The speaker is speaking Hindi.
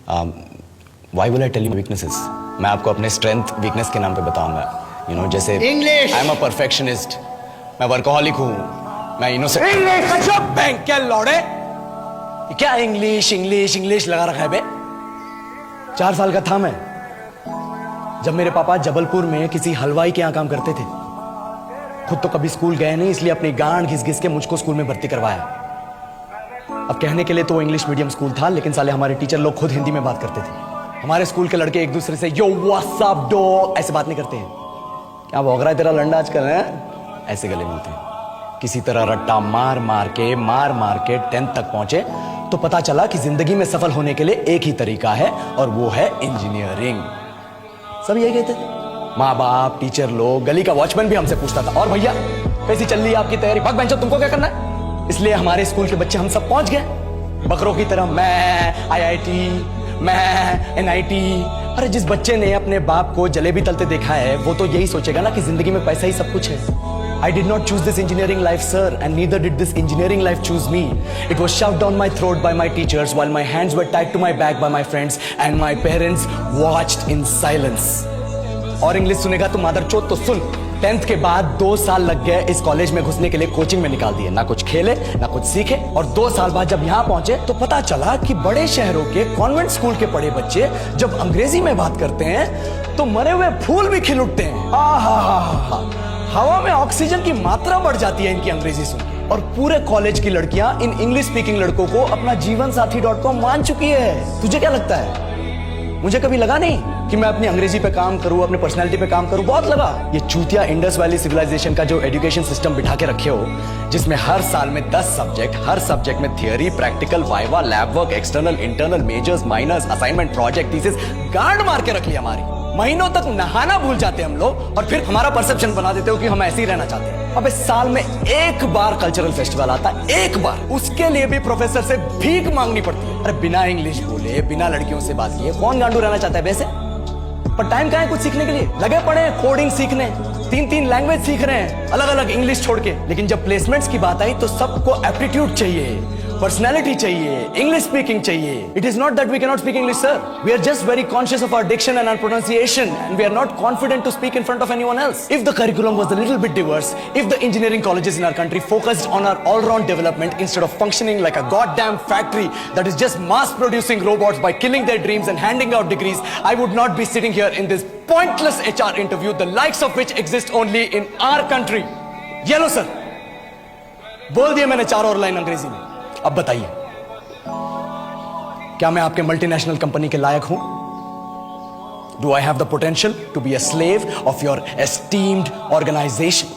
Why will I tell you weaknesses? मैं आपको अपने स्ट्रेंथ वीकनेस के नाम पे बताऊंगा। यू नो, जैसे English. I am a perfectionist, मैं वर्कोहॉलिक हूँ, मैं इनोसेंट। इंग्लिश बैंक क्या लौड़े, क्या इंग्लिश इंग्लिश इंग्लिश लगा रखा है बे? 4 साल का था मैं जब मेरे पापा जबलपुर में किसी हलवाई के यहाँ काम करते थे। खुद तो कभी स्कूल गए नहीं, इसलिए अपनी गांड घिस घिस के मुझको स्कूल में भर्ती करवाया। अब कहने के लिए तो इंग्लिश मीडियम स्कूल था, लेकिन साले हमारे टीचर लोग खुद हिंदी में बात करते थे। हमारे स्कूल के लड़के एक दूसरे से यो व्हाट्स अप डॉग ऐसे बात नहीं करते हैं। क्या भौंक रहा है तेरा लंडा आजकल है? ऐसे गले मिलते हैं। किसी तरह रट्टा मार मार के 10th तक पहुंचे तो पता चला कि जिंदगी में सफल होने के लिए एक ही तरीका है, और वो है इंजीनियरिंग। सब यही कहते थे। माँ बाप, टीचर लोग, गली का वॉचमैन भी हमसे पूछता था, और भैया कैसी चल रही है आपकी तैयारी? भाग बेंचो, तुमको क्या करना है? इसलिए हमारे स्कूल के बच्चे हम सब पहुंच गए बकरों की तरह। मैं IIT, मैं NIT। अरे जिस बच्चे ने अपने बाप को जलेबी तलते देखा है वो तो यही सोचेगा ना कि जिंदगी में पैसा ही सब कुछ है। I did not choose this engineering life, sir, and neither did this engineering life choose me. It was shoved down my throat by my teachers while my hands were tied to my back by my friends and my parents watched in silence. और इंग्लिश सुनेगा तो मादरचोद तो सुन। 10th के बाद 2 साल लग गए इस कॉलेज में घुसने के लिए, कोचिंग में निकाल दिए। ना कुछ खेले ना कुछ सीखे, और 2 साल बाद जब यहाँ पहुंचे तो पता चला कि बड़े शहरों के कॉन्वेंट स्कूल के पढ़े बच्चे जब अंग्रेजी में बात करते हैं तो मरे हुए फूल भी खिल उठते हैं। हवा में ऑक्सीजन की मात्रा बढ़ जाती है इनकी अंग्रेजी सुन के। और पूरे कॉलेज की लड़कियां इन इंग्लिश स्पीकिंग लड़कों को अपना जीवन साथी .com मान चुकी है। तुझे क्या लगता है? मुझे कभी लगा नहीं कि मैं अपनी अंग्रेजी पे काम करूं, अपने पर्सनालिटी पे काम करूं। बहुत लगा। ये चूतिया इंडस वैली सिविलाइजेशन का जो एजुकेशन सिस्टम बिठा के रखे हो, जिसमें हर साल में 10 सब्जेक्ट, हर सब्जेक्ट में theory, practical, viva, lab work, external, internal, majors, minors, assignment, project, thesis, गांड मार के रख ली हमारी। महीनों तक नहाना भूल जाते हम लोग, और फिर हमारा परसेप्शन बना देते हो कि हम ऐसे ही रहना चाहते हैं। अब इस साल में 1 बार कल्चरल फेस्टिवल आता है, 1 बार। उसके लिए भी प्रोफेसर से भीख मांगनी पड़ती है। अरे बिना इंग्लिश बोले, बिना लड़कियों से बात किए कौन गांडू रहना चाहता है वैसे? पर टाइम कहाँ है कुछ सीखने के लिए? लगे पड़े हैं कोडिंग सीखने, 3 लैंग्वेज सीख रहे हैं अलग अलग इंग्लिश छोड़ के। लेकिन जब प्लेसमेंट्स की बात आई तो सबको एप्टीट्यूड चाहिए, पर्सनैलिटी चाहिए, इंग्लिश स्पीकिंग चाहिए। It is not that we can not speak English, sir. We are just very conscious of our diction and our pronunciation, and we are not confident to speak in front of anyone else. If the curriculum was a little bit diverse, if the engineering colleges in our country focused on our all round development instead of functioning like a goddamn factory that is just mass producing robots by killing their dreams and handing out degrees, I would not be sitting here in this pointless HR interview, the likes of which exist only in our country. ये लो सर, बोल दिया मैंने 4 और लाइन अंग्रेजी में। अब बताइए, क्या मैं आपके मल्टीनेशनल कंपनी के लायक हूं? Do I have the potential to be a slave of your esteemed organization?